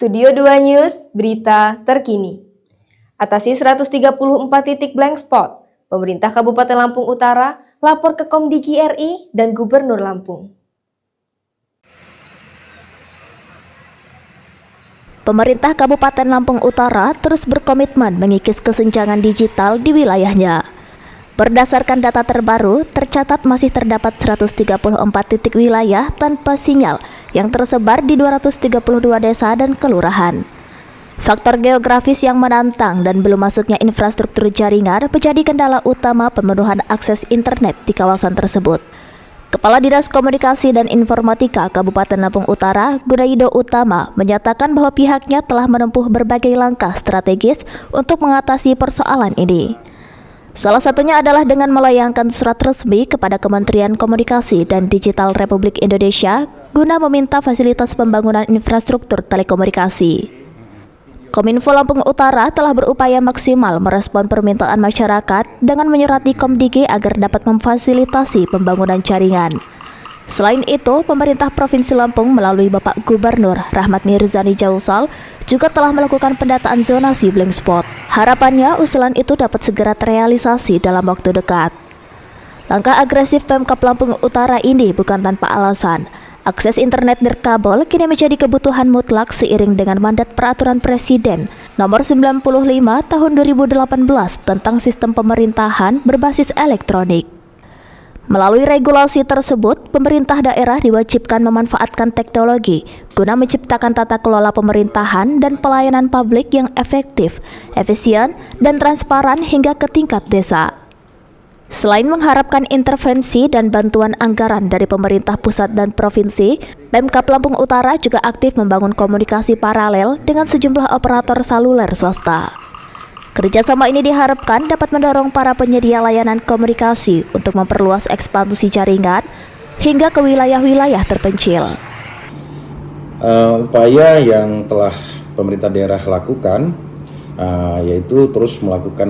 Studio 2 News, berita terkini. Atasi 134 titik blank spot, pemerintah Kabupaten Lampung Utara lapor ke Komdigi RI dan Gubernur Lampung. Pemerintah Kabupaten Lampung Utara terus berkomitmen mengikis kesenjangan digital di wilayahnya. Berdasarkan data terbaru, tercatat masih terdapat 134 titik wilayah tanpa sinyal yang tersebar di 232 desa dan kelurahan. Faktor geografis yang menantang dan belum masuknya infrastruktur jaringan menjadi kendala utama pemenuhan akses internet di kawasan tersebut. Kepala Dinas Komunikasi dan Informatika Kabupaten Lampung Utara, Gunaido Utama, menyatakan bahwa pihaknya telah menempuh berbagai langkah strategis untuk mengatasi persoalan ini. Salah satunya adalah dengan melayangkan surat resmi kepada Kementerian Komunikasi dan Digital Republik Indonesia guna meminta fasilitas pembangunan infrastruktur telekomunikasi. Kominfo Lampung Utara telah berupaya maksimal merespon permintaan masyarakat dengan menyurati Komdigi agar dapat memfasilitasi pembangunan jaringan. Selain itu, pemerintah Provinsi Lampung melalui Bapak Gubernur Rahmat Mirzani Jausal juga telah melakukan pendataan zonasi blank spot. Harapannya usulan itu dapat segera terrealisasi dalam waktu dekat. Langkah agresif Pemkab Lampung Utara ini bukan tanpa alasan. Akses internet nirkabel kini menjadi kebutuhan mutlak seiring dengan mandat Peraturan Presiden Nomor 95 Tahun 2018 tentang Sistem Pemerintahan Berbasis Elektronik. Melalui regulasi tersebut, pemerintah daerah diwajibkan memanfaatkan teknologi guna menciptakan tata kelola pemerintahan dan pelayanan publik yang efektif, efisien, dan transparan hingga ke tingkat desa. Selain mengharapkan intervensi dan bantuan anggaran dari pemerintah pusat dan provinsi, Pemkab Lampung Utara juga aktif membangun komunikasi paralel dengan sejumlah operator saluler swasta. Kerjasama ini diharapkan dapat mendorong para penyedia layanan komunikasi untuk memperluas ekspansi jaringan hingga ke wilayah-wilayah terpencil. Upaya yang telah pemerintah daerah lakukan yaitu terus melakukan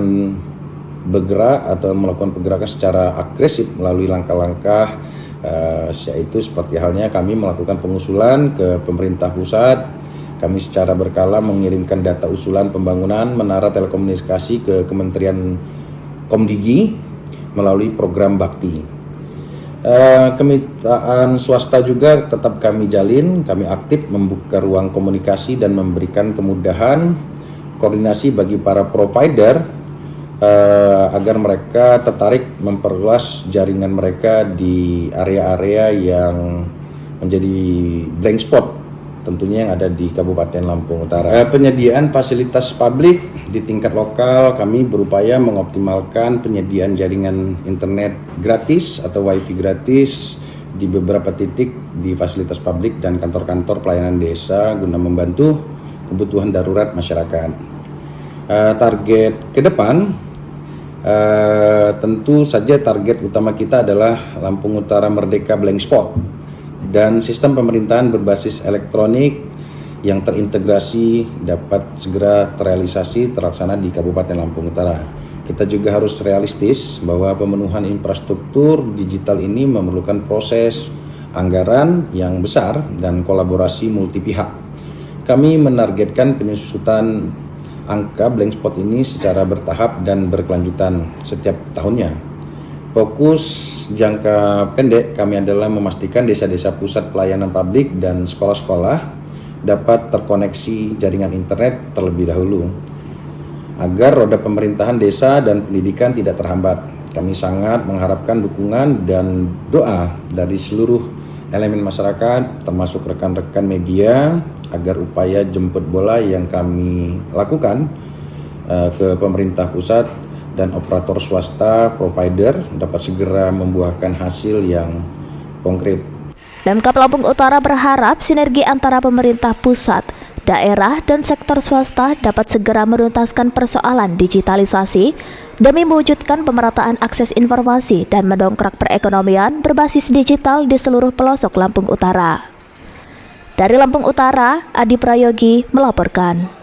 melakukan pergerakan secara agresif melalui langkah-langkah yaitu seperti halnya kami melakukan pengusulan ke pemerintah pusat. Kami secara berkala mengirimkan data usulan pembangunan menara telekomunikasi ke Kementerian Komdigi melalui program Bakti. Kemitraan swasta juga tetap kami jalin, kami aktif membuka ruang komunikasi dan memberikan kemudahan koordinasi bagi para provider agar mereka tertarik memperluas jaringan mereka di area-area yang menjadi blank spot tentunya yang ada di Kabupaten Lampung Utara. Penyediaan fasilitas publik di tingkat lokal, kami berupaya mengoptimalkan penyediaan jaringan internet gratis atau wifi gratis di beberapa titik di fasilitas publik dan kantor-kantor pelayanan desa guna membantu kebutuhan darurat masyarakat. Target ke depan, tentu saja target utama kita adalah Lampung Utara Merdeka Blank Spot dan sistem pemerintahan berbasis elektronik yang terintegrasi dapat segera terlaksana di Kabupaten Lampung Utara. Kita juga harus realistis bahwa pemenuhan infrastruktur digital ini memerlukan proses anggaran yang besar dan kolaborasi multi pihak. Kami menargetkan penyusutan angka blank spot ini secara bertahap dan berkelanjutan setiap tahunnya. Fokus jangka pendek kami adalah memastikan desa-desa pusat pelayanan publik dan sekolah-sekolah dapat terkoneksi jaringan internet terlebih dahulu agar roda pemerintahan desa dan pendidikan tidak terhambat. Kami sangat mengharapkan dukungan dan doa dari seluruh elemen masyarakat termasuk rekan-rekan media agar upaya jemput bola yang kami lakukan ke pemerintah pusat dan operator swasta provider dapat segera membuahkan hasil yang konkret. Pemkab Lampung Utara berharap sinergi antara pemerintah pusat, daerah, dan sektor swasta dapat segera menuntaskan persoalan digitalisasi demi mewujudkan pemerataan akses informasi dan mendongkrak perekonomian berbasis digital di seluruh pelosok Lampung Utara. Dari Lampung Utara, Adi Prayogi melaporkan.